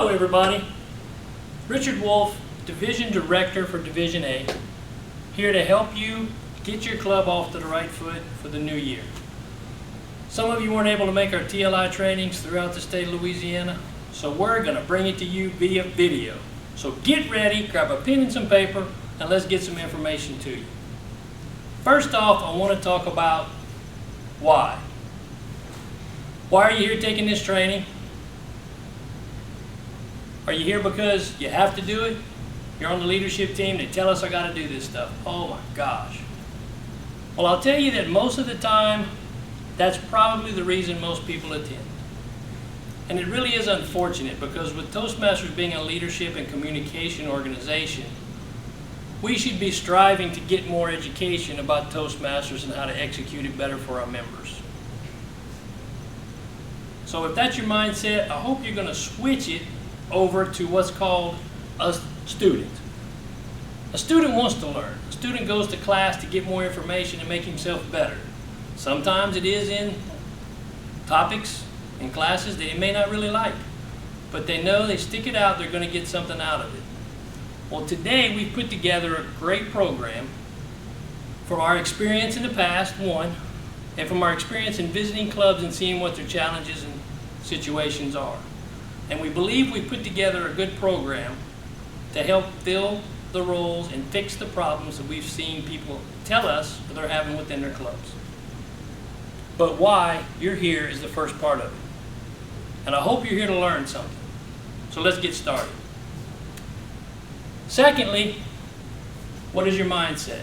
Hello everybody, Richard Wolfe, Division Director for Division A, here to help you get your club off to the right foot for the new year. Some of you weren't able to make our TLI trainings throughout the state of Louisiana, so we're going to bring it to you via video. So get ready, grab a pen and some paper, and let's get some information to you. First off, I want to talk about why. Why are you here taking this training? Are you here because you have to do it? You're on the leadership team, they tell us I got to do this stuff. Oh my gosh. Well, I'll tell you that most of the time, that's probably the reason most people attend. And it really is unfortunate because with Toastmasters being a leadership and communication organization, we should be striving to get more education about Toastmasters and how to execute it better for our members. So if that's your mindset, I hope you're going to switch it over to what's called a student. A student wants to learn. A student goes to class to get more information and make himself better. Sometimes it is in topics in classes that he may not really like, but they know they stick it out, they're going to get something out of it. Well, today we've put together a great program from our experience in the past, one, and from our experience in visiting clubs and seeing what their challenges and situations are. And we believe we put together a good program to help fill the roles and fix the problems that we've seen people tell us that they're having within their clubs. But why you're here is the first part of it. And I hope you're here to learn something. So let's get started. Secondly, what is your mindset?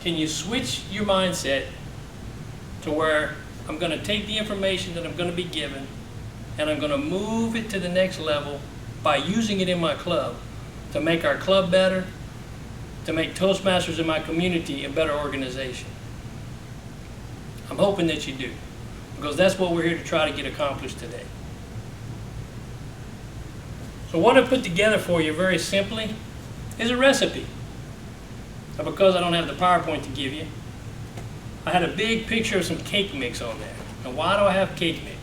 Can you switch your mindset to where I'm going to take the information that I'm going to be given and I'm going to move it to the next level by using it in my club to make our club better, to make Toastmasters in my community a better organization? I'm hoping that you do, because that's what we're here to try to get accomplished today. So what I put together for you very simply is a recipe. Now, because I don't have the PowerPoint to give you, I had a big picture of some cake mix on there. Now why do I have cake mix?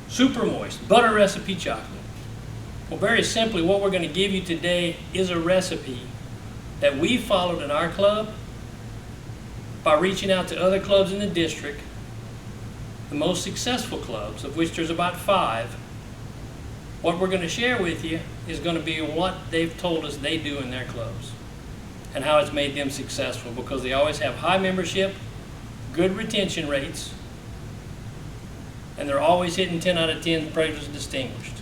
Super moist, butter recipe chocolate. Well, very simply, what we're going to give you today is a recipe that we followed in our club by reaching out to other clubs in the district, the most successful clubs, of which there's about 5. What we're going to share with you is going to be what they've told us they do in their clubs and how it's made them successful, because they always have high membership, good retention rates, and they're always hitting 10 out of 10 presidents distinguished.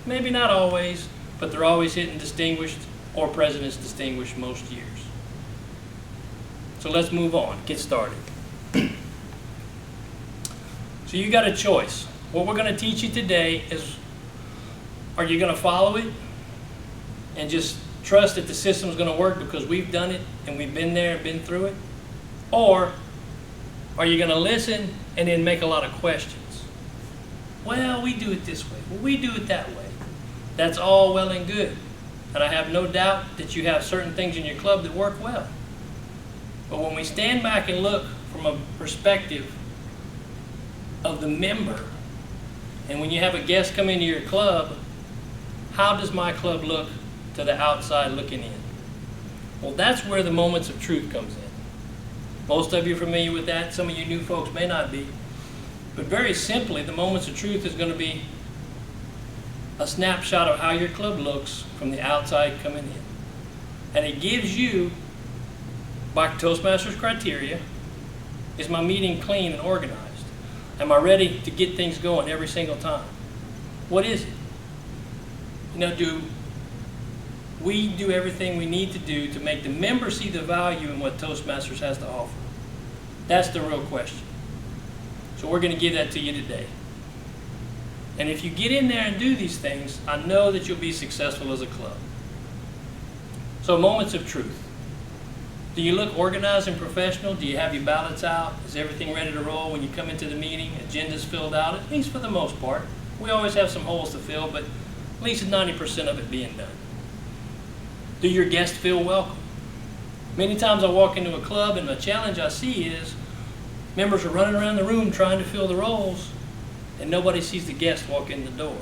Maybe not always, but they're always hitting distinguished or presidents distinguished most years. So let's move on, get started. So you got a choice. What we're going to teach you today is, are you going to follow it and just trust that the system's going to work because we've done it and we've been there and been through it? Or are you going to listen and then make a lot of questions? Well, we do it this way. Well, we do it that way. That's all well and good. And I have no doubt that you have certain things in your club that work well. But when we stand back and look from a perspective of the member, and when you have a guest come into your club, how does my club look to the outside looking in? Well, that's where the moments of truth comes in. Most of you are familiar with that. Some of you new folks may not be. But very simply, the moments of truth is going to be a snapshot of how your club looks from the outside coming in. And it gives you, by Toastmasters criteria, is my meeting clean and organized? Am I ready to get things going every single time? What is it? You know, do we do everything we need to do to make the member see the value in what Toastmasters has to offer? That's the real question. So we're going to give that to you today. And if you get in there and do these things, I know that you'll be successful as a club. So moments of truth. Do you look organized and professional? Do you have your ballots out? Is everything ready to roll when you come into the meeting? Agendas filled out, at least for the most part. We always have some holes to fill, but at least 90% of it being done. Do your guests feel welcome? Many times I walk into a club and the challenge I see is members are running around the room trying to fill the roles, and nobody sees the guest walk in the door.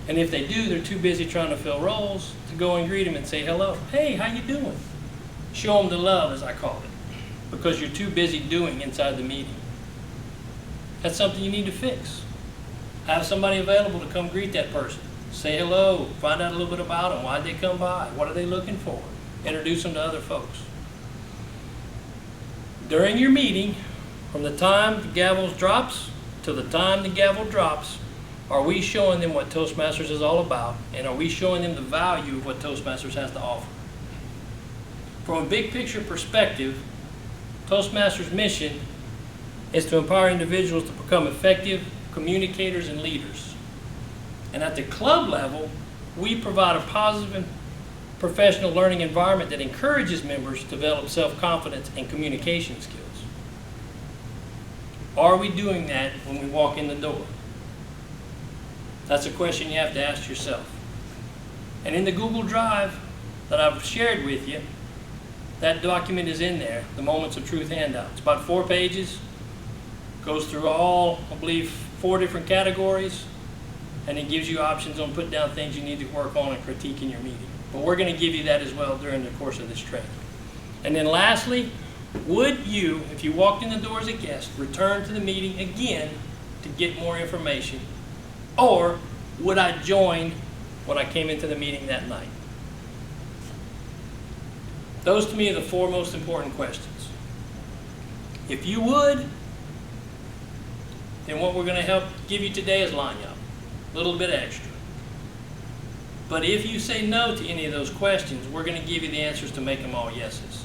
And if they do, they're too busy trying to fill roles to go and greet them and say hello. Hey, how you doing? Show them the love, as I call it, because you're too busy doing inside the meeting. That's something you need to fix. Have somebody available to come greet that person. Say hello, find out a little bit about them. Why'd they come by? What are they looking for? Introduce them to other folks. During your meeting, from the time the gavel drops to the time the gavel drops, are we showing them what Toastmasters is all about? And are we showing them the value of what Toastmasters has to offer? From a big picture perspective, Toastmasters' mission is to empower individuals to become effective communicators and leaders. And at the club level, we provide a positive and professional learning environment that encourages members to develop self-confidence and communication skills. Are we doing that when we walk in the door? That's a question you have to ask yourself. And in the Google Drive that I've shared with you, that document is in there, the Moments of Truth handout. It's about 4 pages, goes through all, I believe, 4 different categories, and it gives you options on put down things you need to work on and critique in your meeting. But we're going to give you that as well during the course of this training. And then lastly, would you, if you walked in the door as a guest, return to the meeting again to get more information? Or would I join when I came into the meeting that night? Those to me are the 4 most important questions. If you would, then what we're going to help give you today is line up, a little bit extra. But if you say no to any of those questions, we're going to give you the answers to make them all yeses.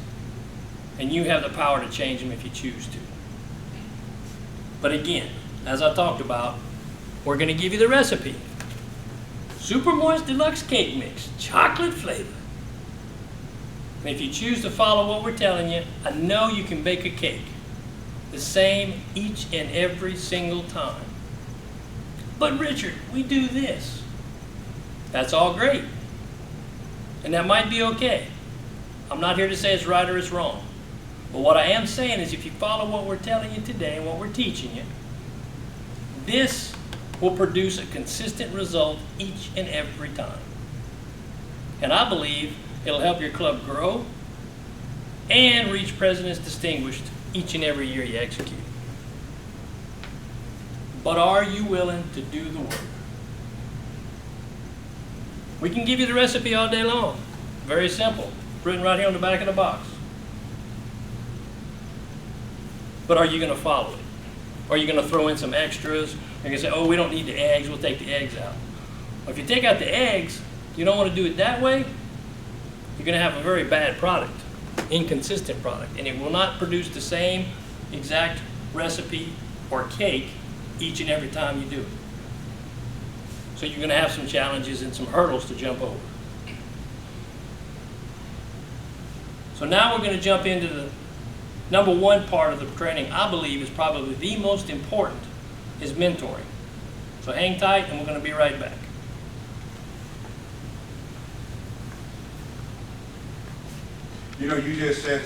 And you have the power to change them if you choose to. But again, as I talked about, we're going to give you the recipe. Super Moist Deluxe Cake Mix, chocolate flavor. And if you choose to follow what we're telling you, I know you can bake a cake the same each and every single time. But Richard, we do this. That's all great. And that might be okay. I'm not here to say it's right or it's wrong. But what I am saying is if you follow what we're telling you today and what we're teaching you, this will produce a consistent result each and every time. And I believe it'll help your club grow and reach President's Distinguished each and every year you execute. But are you willing to do the work? We can give you the recipe all day long. Very simple. Written right here on the back of the box. But are you going to follow it? Or are you going to throw in some extras? You're going to say, oh, we don't need the eggs. We'll take the eggs out. Well, if you take out the eggs, you don't want to do it that way, you're going to have a very bad product, inconsistent product. And it will not produce the same exact recipe or cake each and every time you do it. So you're going to have some challenges and some hurdles to jump over. So now we're going to jump into the number 1 part of the training I believe is probably the most important, is mentoring. So hang tight and we're going to be right back. You know, you just said